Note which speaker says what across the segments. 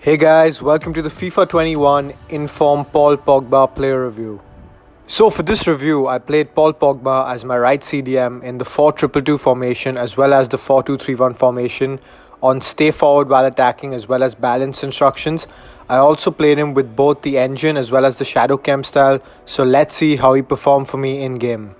Speaker 1: Hey guys, welcome to the FIFA 21 Inform Paul Pogba player review. So for this review, I played Paul Pogba as my right CDM in the 4-2-2 formation as well as the 4-2-3-1 formation on stay forward while attacking as well as balance instructions. I also played him with both the engine as well as the shadow chem style, so let's see how he performed for me in game.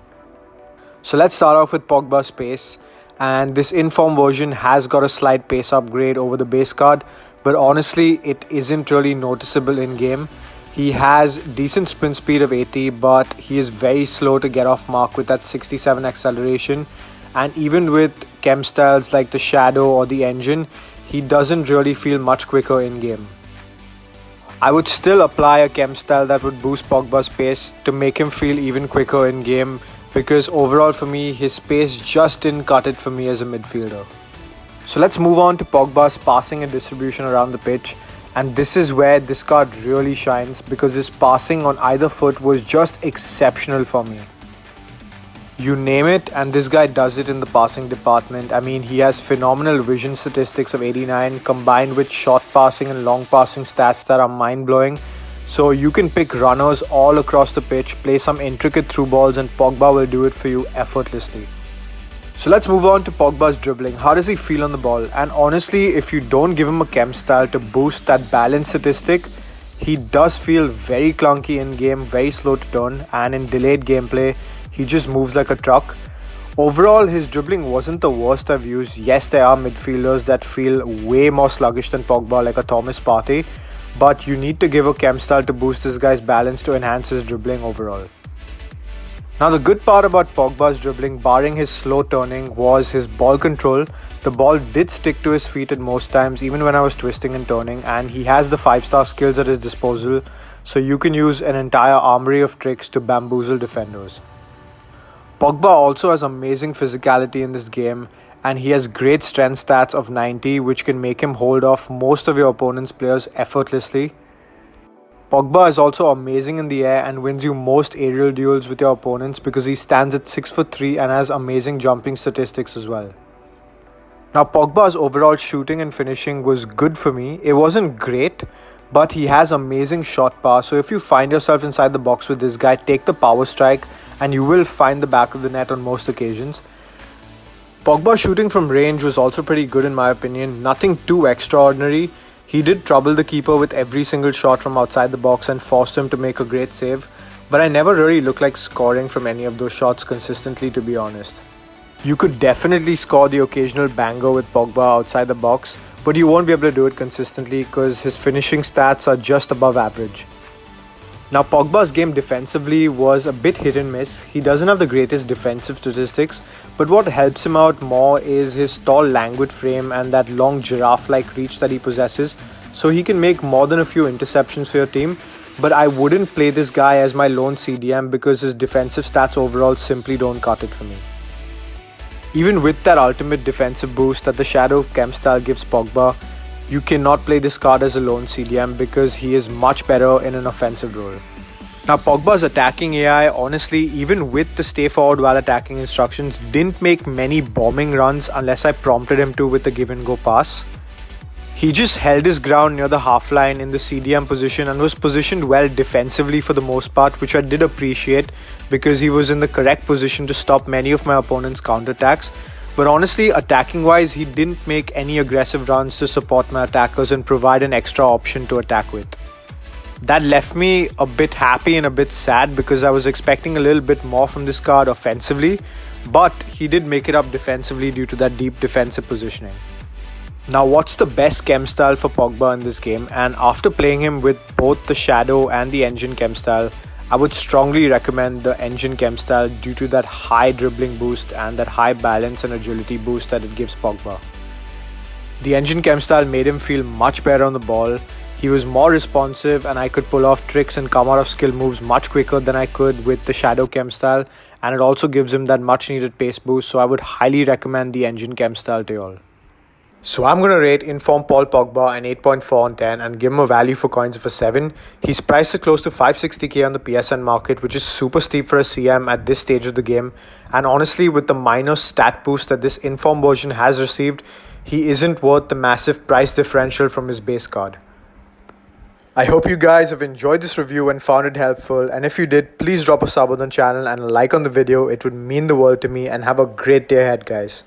Speaker 1: So let's start off with Pogba's pace, and this Inform version has got a slight pace upgrade over the base card, but honestly it isn't really noticeable in game. He has decent sprint speed of 80, but he is very slow to get off mark with that 67 acceleration, and even with chem styles like the shadow or the engine, he doesn't really feel much quicker in game. I would still apply a chem style that would boost Pogba's pace to make him feel even quicker in game, because overall for me his pace just didn't cut it for me as a midfielder. So let's move on to Pogba's passing and distribution around the pitch, and this is where this card really shines because his passing on either foot was just exceptional for me. You name it and this guy does it in the passing department. I mean, he has phenomenal vision statistics of 89 combined with short passing and long passing stats that are mind-blowing. So you can pick runners all across the pitch, play some intricate through balls, and Pogba will do it for you effortlessly. So let's move on to Pogba's dribbling. How does he feel on the ball? And honestly, if you don't give him a chem style to boost that balance statistic, he does feel very clunky in game, very slow to turn, and in delayed gameplay, he just moves like a truck. Overall, his dribbling wasn't the worst I've used. Yes, there are midfielders that feel way more sluggish than Pogba, like a Thomas Partey, but you need to give a chem style to boost this guy's balance to enhance his dribbling overall. Now the good part about Pogba's dribbling, barring his slow turning, was his ball control. The ball did stick to his feet at most times, even when I was twisting and turning, and he has the 5-star skills at his disposal, so you can use an entire armory of tricks to bamboozle defenders. Pogba also has amazing physicality in this game, and he has great strength stats of 90, which can make him hold off most of your opponent's players effortlessly. Pogba is also amazing in the air and wins you most aerial duels with your opponents because he stands at 6'3" and has amazing jumping statistics as well. Now Pogba's overall shooting and finishing was good for me. It wasn't great, but he has amazing shot power, so if you find yourself inside the box with this guy, take the power strike and you will find the back of the net on most occasions. Pogba's shooting from range was also pretty good in my opinion, nothing too extraordinary. He did trouble the keeper with every single shot from outside the box and forced him to make a great save, but I never really looked like scoring from any of those shots consistently, to be honest. You could definitely score the occasional banger with Pogba outside the box, but you won't be able to do it consistently because his finishing stats are just above average. Now Pogba's game defensively was a bit hit and miss. He doesn't have the greatest defensive statistics, but what helps him out more is his tall languid frame and that long giraffe-like reach that he possesses, so he can make more than a few interceptions for your team, but I wouldn't play this guy as my lone CDM because his defensive stats overall simply don't cut it for me. Even with that ultimate defensive boost that the Shadow Chem style gives Pogba, you cannot play this card as a lone CDM because he is much better in an offensive role. Now Pogba's attacking AI, honestly, even with the stay forward while attacking instructions, didn't make many bombing runs unless I prompted him to with the give and go pass. He just held his ground near the half line in the CDM position and was positioned well defensively for the most part, which I did appreciate because he was in the correct position to stop many of my opponent's counterattacks. But honestly, attacking wise, he didn't make any aggressive runs to support my attackers and provide an extra option to attack with. That left me a bit happy and a bit sad because I was expecting a little bit more from this card offensively, but he did make it up defensively due to that deep defensive positioning. Now what's the best chem style for Pogba in this game? And after playing him with both the shadow and the engine chem style, I would strongly recommend the engine chem style due to that high dribbling boost and that high balance and agility boost that it gives Pogba. The engine chem style made him feel much better on the ball. He was more responsive and I could pull off tricks and come out of skill moves much quicker than I could with the shadow chem style, and it also gives him that much needed pace boost, so I would highly recommend the engine chem style to y'all. So I'm going to rate Inform Paul Pogba an 8.4 on 10 and give him a value for coins of a 7. He's priced at close to 560k on the PSN market, which is super steep for a CM at this stage of the game. And honestly, with the minor stat boost that this Inform version has received, he isn't worth the massive price differential from his base card. I hope you guys have enjoyed this review and found it helpful, and if you did, please drop a sub on the channel and a like on the video. It would mean the world to me, and have a great day ahead, guys.